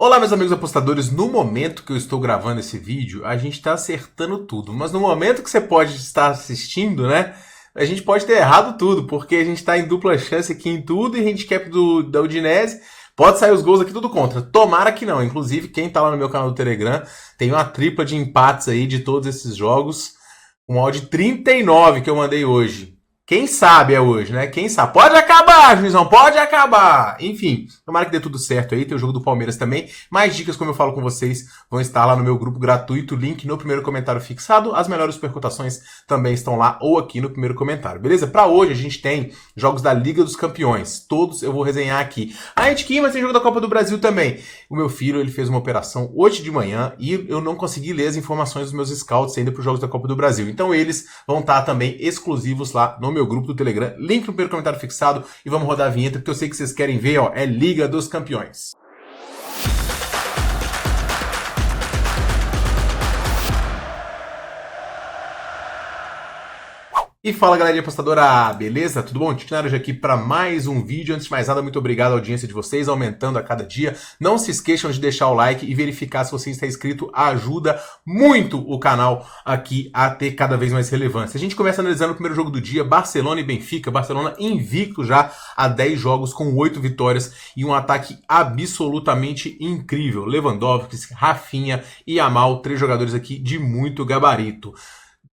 Olá, meus amigos apostadores. No momento que eu estou gravando esse vídeo, a gente está acertando tudo. Mas no momento que você pode estar assistindo, né? A gente pode ter errado tudo, porque a gente está em dupla chance aqui em tudo e handicap da Udinese. Pode sair os gols aqui tudo contra. Tomara que não. Inclusive, quem está lá no meu canal do Telegram tem uma tripla de empates aí de todos esses jogos. Um odd 39 que eu mandei hoje. Quem sabe é hoje, né? Quem sabe? Pode acabar, juizão, pode acabar. Enfim, tomara que dê tudo certo aí. Tem o jogo do Palmeiras também. Mais dicas, como eu falo com vocês, vão estar lá no meu grupo gratuito. Link no primeiro comentário fixado. As melhores supercotações também estão lá ou aqui no primeiro comentário, beleza? Para hoje a gente tem jogos da Liga dos Campeões. Todos eu vou resenhar aqui. A gente mas tem jogo da Copa do Brasil também. O meu filho, ele fez uma operação hoje de manhã e eu não consegui ler as informações dos meus scouts ainda para os jogos da Copa do Brasil. Então eles vão estar também exclusivos lá no meu grupo do Telegram, link no primeiro comentário fixado e vamos rodar a vinheta porque eu sei que vocês querem ver, ó, é Liga dos Campeões. E fala, galerinha apostadora, beleza? Tudo bom? Tiquinaro hoje aqui para mais um vídeo. Antes de mais nada, muito obrigado à audiência de vocês, aumentando a cada dia. Não se esqueçam de deixar o like e verificar se você está inscrito, ajuda muito o canal aqui a ter cada vez mais relevância. A gente começa analisando o primeiro jogo do dia, Barcelona e Benfica. Barcelona invicto já há 10 jogos com 8 vitórias e um ataque absolutamente incrível. Lewandowski, Rafinha e Yamal, 3 jogadores aqui de muito gabarito.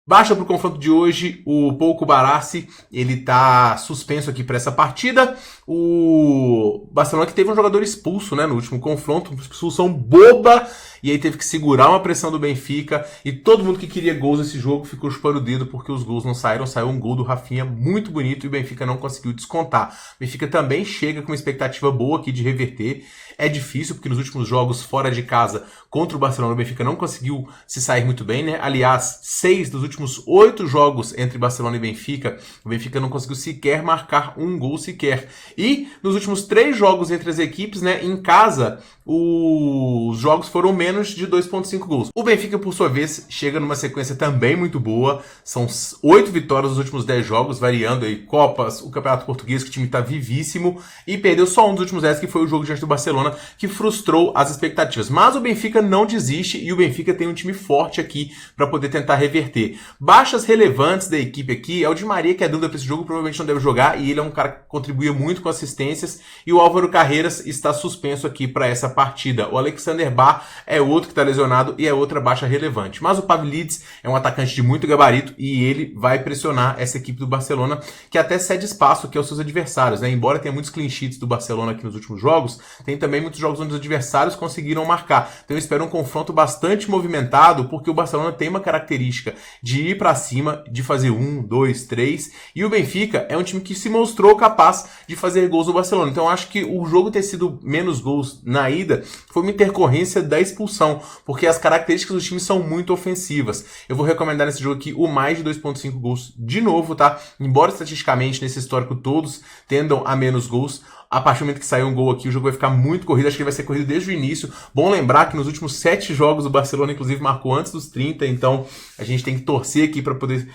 Baixa para o confronto de hoje, o Pouco Barassi, ele tá suspenso aqui para essa partida. O Barcelona que teve um jogador expulso, né, no último confronto, uma expulsão boba, e aí teve que segurar uma pressão do Benfica, e todo mundo que queria gols nesse jogo ficou chupando o dedo porque os gols não saíram. Saiu um gol do Rafinha muito bonito e o Benfica não conseguiu descontar. O Benfica também chega com uma expectativa boa aqui de reverter. É difícil porque nos últimos jogos fora de casa contra o Barcelona, o Benfica não conseguiu se sair muito bem, né? Aliás, 6 dos últimos 8 jogos entre Barcelona e Benfica, o Benfica não conseguiu sequer marcar um gol sequer. E nos últimos 3 jogos entre as equipes, né, em casa, os jogos foram menos de 2,5 gols. O Benfica, por sua vez, chega numa sequência também muito boa. São 8 vitórias nos últimos 10 jogos, variando aí Copas, o Campeonato Português, que o time está vivíssimo, e perdeu só um dos últimos 10, que foi o jogo diante do Barcelona, que frustrou as expectativas. Mas o Benfica não desiste e o Benfica tem um time forte aqui para poder tentar reverter. Baixas relevantes da equipe aqui é o Di Maria, que é dúvida para esse jogo, provavelmente não deve jogar, e ele é um cara que contribuía muito com assistências, e o Álvaro Carreiras está suspenso aqui para essa partida. O Alexander Bá é outro que está lesionado e é outra baixa relevante. Mas o Pavlidis é um atacante de muito gabarito e ele vai pressionar essa equipe do Barcelona, que até cede espaço aqui aos seus adversários, né? Embora tenha muitos clean sheets do Barcelona aqui nos últimos jogos, tem também muitos jogos onde os adversários conseguiram marcar. Então eu espero um confronto bastante movimentado, porque o Barcelona tem uma característica de ir para cima, de fazer 1, 2, 3, e o Benfica é um time que se mostrou capaz de fazer gols no Barcelona. Então eu acho que o jogo ter sido menos gols na ida foi uma intercorrência da expulsão, porque as características do time são muito ofensivas. Eu vou recomendar nesse jogo aqui o mais de 2,5 gols de novo, tá? Embora estatisticamente nesse histórico todos tendam a menos gols, a partir do momento que sair um gol aqui, o jogo vai ficar muito corrido. Acho que ele vai ser corrido desde o início. Bom lembrar que nos últimos 7 jogos o Barcelona, inclusive, marcou antes dos 30. Então, a gente tem que torcer aqui para poder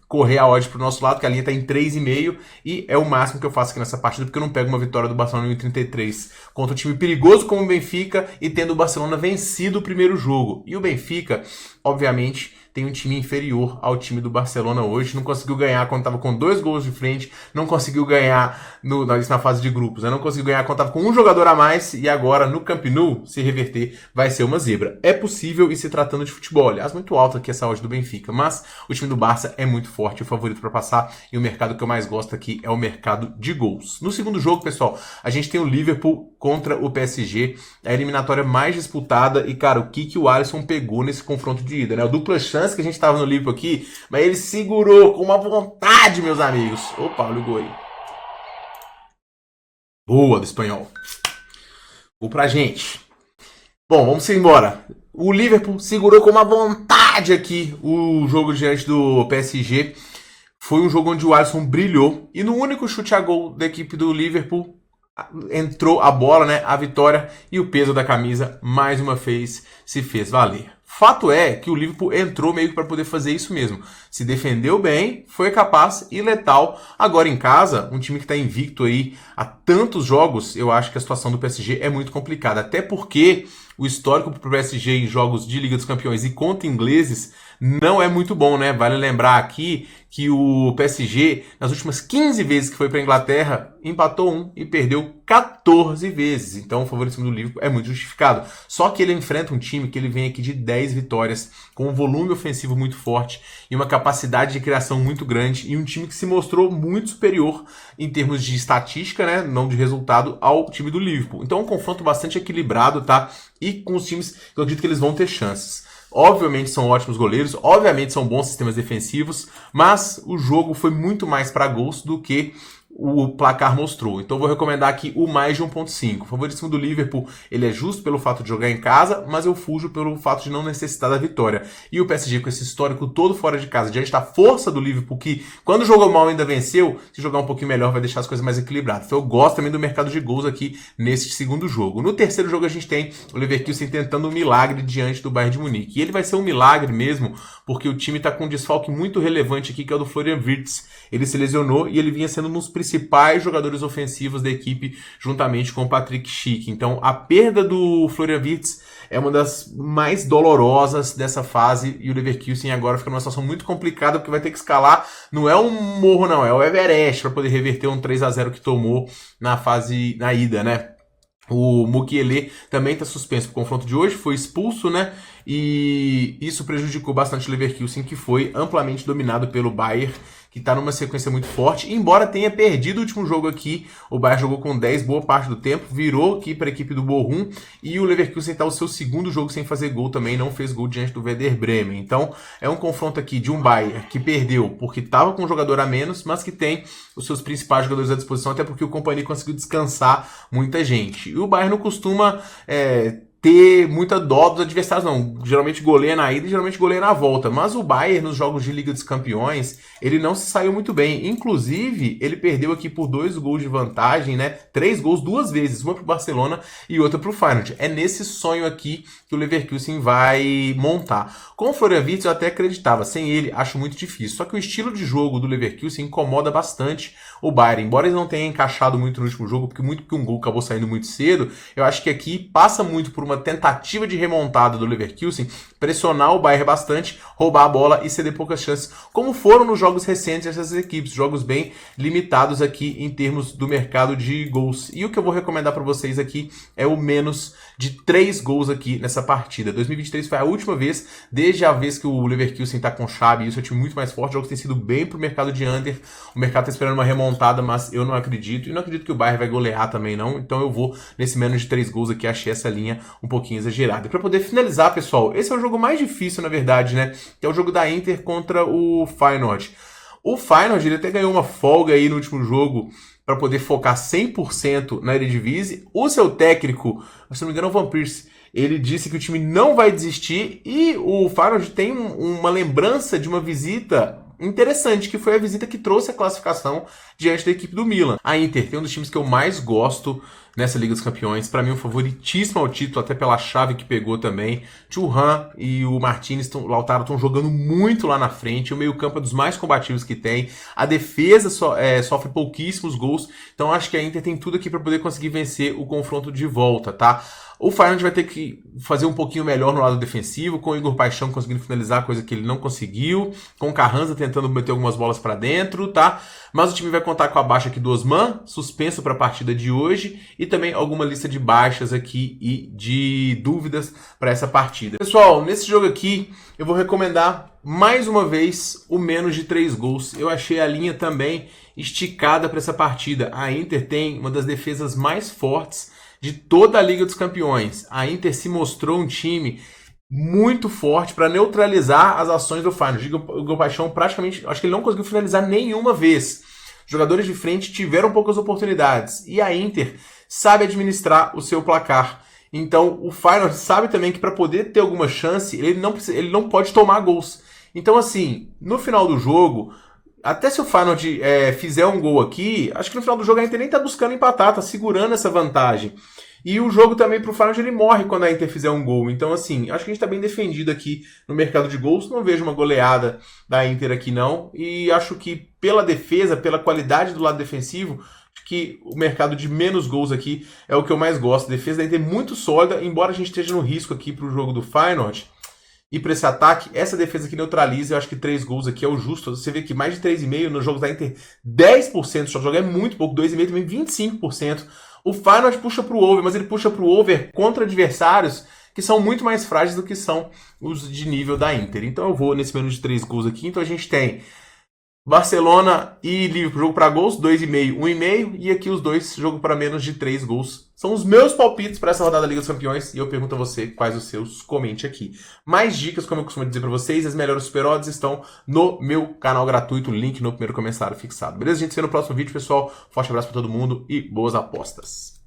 correr a odd para o nosso lado, que a linha está em 3,5. E é o máximo que eu faço aqui nessa partida, porque eu não pego uma vitória do Barcelona em 33 contra um time perigoso como o Benfica e tendo o Barcelona vencido o primeiro jogo. E o Benfica, obviamente, tem um time inferior ao time do Barcelona hoje. Não conseguiu ganhar quando estava com 2 gols de frente. Não conseguiu ganhar na fase de grupos. Né? Não conseguiu ganhar quando estava com um jogador a mais. E agora, no Camp Nou, se reverter, vai ser uma zebra. É possível e se tratando de futebol. Aliás, muito alta aqui essa odd do Benfica. Mas o time do Barça é muito forte, o favorito para passar. E o mercado que eu mais gosto aqui é o mercado de gols. No segundo jogo, pessoal, a gente tem o Liverpool contra o PSG. A eliminatória mais disputada. E, cara, o que o Alisson pegou nesse confronto de ida, né? O dupla chance que a gente tava no Liverpool aqui, mas ele segurou com uma vontade, meus amigos. Opa, olha o gol aí. Boa do espanhol. Gol pra gente. Bom, vamos embora. O Liverpool segurou com uma vontade aqui o jogo diante do PSG. Foi um jogo onde o Alisson brilhou. E no único chute a gol da equipe do Liverpool, entrou a bola, né, a vitória, e o peso da camisa mais uma vez se fez valer. Fato é que o Liverpool entrou meio que para poder fazer isso mesmo. Se defendeu bem, foi capaz e letal. Agora em casa, um time que está invicto aí há tantos jogos, eu acho que a situação do PSG é muito complicada. Até porque o histórico para o PSG em jogos de Liga dos Campeões e contra ingleses não é muito bom, né? Vale lembrar aqui que o PSG, nas últimas 15 vezes que foi para a Inglaterra, empatou 1 e perdeu 14 vezes. Então o favoritismo do Liverpool é muito justificado. Só que ele enfrenta um time que ele vem aqui de 10 vitórias, com um volume ofensivo muito forte e uma capacidade de criação muito grande, e um time que se mostrou muito superior em termos de estatística, né? Não de resultado, ao time do Liverpool. Então é um confronto bastante equilibrado, tá? E com os times que eu acredito que eles vão ter chances. Obviamente são ótimos goleiros, obviamente são bons sistemas defensivos, mas o jogo foi muito mais para gols do que o placar mostrou. Então eu vou recomendar aqui o mais de 1.5. O favoritismo do Liverpool, ele é justo pelo fato de jogar em casa, mas eu fujo pelo fato de não necessitar da vitória. E o PSG com esse histórico todo fora de casa, diante da força do Liverpool, que quando jogou mal ainda venceu, se jogar um pouquinho melhor vai deixar as coisas mais equilibradas. Então eu gosto também do mercado de gols aqui nesse segundo jogo. No terceiro jogo a gente tem o Leverkusen tentando um milagre diante do Bayern de Munique. E ele vai ser um milagre mesmo, porque o time está com um desfalque muito relevante aqui, que é o do Florian Wirtz. Ele se lesionou e ele vinha sendo um dos principais jogadores ofensivos da equipe, juntamente com o Patrick Schick. Então, a perda do Florian Wirtz é uma das mais dolorosas dessa fase, e o Leverkusen agora fica numa situação muito complicada, porque vai ter que escalar, não é um morro não, é o Everest, para poder reverter um 3-0 que tomou na ida, né? O Mukiele também está suspenso pro confronto de hoje, foi expulso, né? E isso prejudicou bastante o Leverkusen, que foi amplamente dominado pelo Bayern, que está numa sequência muito forte. Embora tenha perdido o último jogo aqui, o Bayern jogou com 10 boa parte do tempo, virou aqui para a equipe do Bochum, e o Leverkusen está o seu segundo jogo sem fazer gol também, não fez gol diante do Werder Bremen. Então é um confronto aqui de um Bayern que perdeu porque estava com um jogador a menos, mas que tem os seus principais jogadores à disposição, até porque o Kompany conseguiu descansar muita gente. E o Bayern não costuma ter muita dó dos adversários, não. Geralmente goleia na ida e geralmente goleia na volta. Mas o Bayern, nos jogos de Liga dos Campeões, ele não se saiu muito bem. Inclusive, ele perdeu aqui por 2 gols de vantagem, né? 3 gols 2 vezes, uma pro Barcelona e outra pro Feyenoord. É nesse sonho aqui que o Leverkusen vai montar. Com o Florian Wirtz eu até acreditava, sem ele acho muito difícil. Só que o estilo de jogo do Leverkusen incomoda bastante o Bayern. Embora ele não tenha encaixado muito no último jogo, porque um gol acabou saindo muito cedo, eu acho que aqui passa muito por uma tentativa de remontada do Leverkusen, pressionar o Bayern bastante, roubar a bola e ceder poucas chances, como foram nos jogos recentes dessas equipes, jogos bem limitados aqui em termos do mercado de gols. E o que eu vou recomendar para vocês aqui é o menos de 3 gols aqui nessa partida. 2023 foi a última vez, desde a vez que o Leverkusen tá com Xabi, isso é um time muito mais forte, os jogos têm sido bem pro mercado de under, o mercado tá esperando uma remontada, mas eu não acredito, e não acredito que o Bayern vai golear também não, então eu vou nesse menos de 3 gols aqui, achei essa linha um pouquinho exagerada. E para poder finalizar, pessoal, esse é o jogo mais difícil, na verdade, né, que é o jogo da Inter contra o Feyenoord. O Feyenoord, ele até ganhou uma folga aí no último jogo para poder focar 100% na Eredivisie. O seu técnico, se não me engano, é o Van Persie, ele disse que o time não vai desistir, e o Feyenoord tem uma lembrança de uma visita interessante, que foi a visita que trouxe a classificação diante da equipe do Milan. A Inter tem um dos times que eu mais gosto nessa Liga dos Campeões, para mim um favoritíssimo ao título, até pela chave que pegou também. Thuram e o Martinez, Lautaro estão jogando muito lá na frente, o meio-campo é dos mais combativos que tem, a defesa sofre pouquíssimos gols, então acho que a Inter tem tudo aqui para poder conseguir vencer o confronto de volta, tá? O Feyenoord vai ter que fazer um pouquinho melhor no lado defensivo, com o Igor Paixão conseguindo finalizar, coisa que ele não conseguiu, com o Carranza tentando meter algumas bolas para dentro, tá? Mas o time vai contar com a baixa aqui do Osman, suspenso para a partida de hoje, e também alguma lista de baixas aqui e de dúvidas para essa partida. Pessoal, nesse jogo aqui eu vou recomendar mais uma vez o menos de 3 gols. Eu achei a linha também esticada para essa partida. A Inter tem uma das defesas mais fortes de toda a Liga dos Campeões. A Inter se mostrou um time muito forte para neutralizar as ações do Feyenoord. O Igor Paixão praticamente, acho que ele não conseguiu finalizar nenhuma vez. Os jogadores de frente tiveram poucas oportunidades. E a Inter sabe administrar o seu placar. Então o Feyenoord sabe também que para poder ter alguma chance, ele não pode tomar gols. Então assim, no final do jogo, até se o Feyenoord fizer um gol aqui, acho que no final do jogo a Inter nem tá buscando empatar, tá segurando essa vantagem. E o jogo também pro Feyenoord ele morre quando a Inter fizer um gol. Então, assim, acho que a gente tá bem defendido aqui no mercado de gols. Não vejo uma goleada da Inter aqui, não. E acho que pela defesa, pela qualidade do lado defensivo, acho que o mercado de menos gols aqui é o que eu mais gosto. A defesa da Inter é muito sólida, embora a gente esteja no risco aqui pro jogo do Feyenoord. E para esse ataque, essa defesa que neutraliza, eu acho que 3 gols aqui é o justo. Você vê que mais de 3,5 nos jogos da Inter, 10% só joga é muito pouco, 2,5 também 25%. O Feyenoord puxa para o over, mas ele puxa para o over contra adversários que são muito mais frágeis do que são os de nível da Inter. Então eu vou nesse menos de 3 gols aqui. Então a gente tem Barcelona e Liverpool, jogo para gols, 2,5, 1,5. E aqui os dois, jogo para menos de 3 gols. São os meus palpites para essa rodada da Liga dos Campeões. E eu pergunto a você quais os seus, comente aqui. Mais dicas, como eu costumo dizer para vocês, as melhores super odds estão no meu canal gratuito, link no primeiro comentário fixado. Beleza? A gente se vê no próximo vídeo, pessoal. Forte abraço para todo mundo e boas apostas.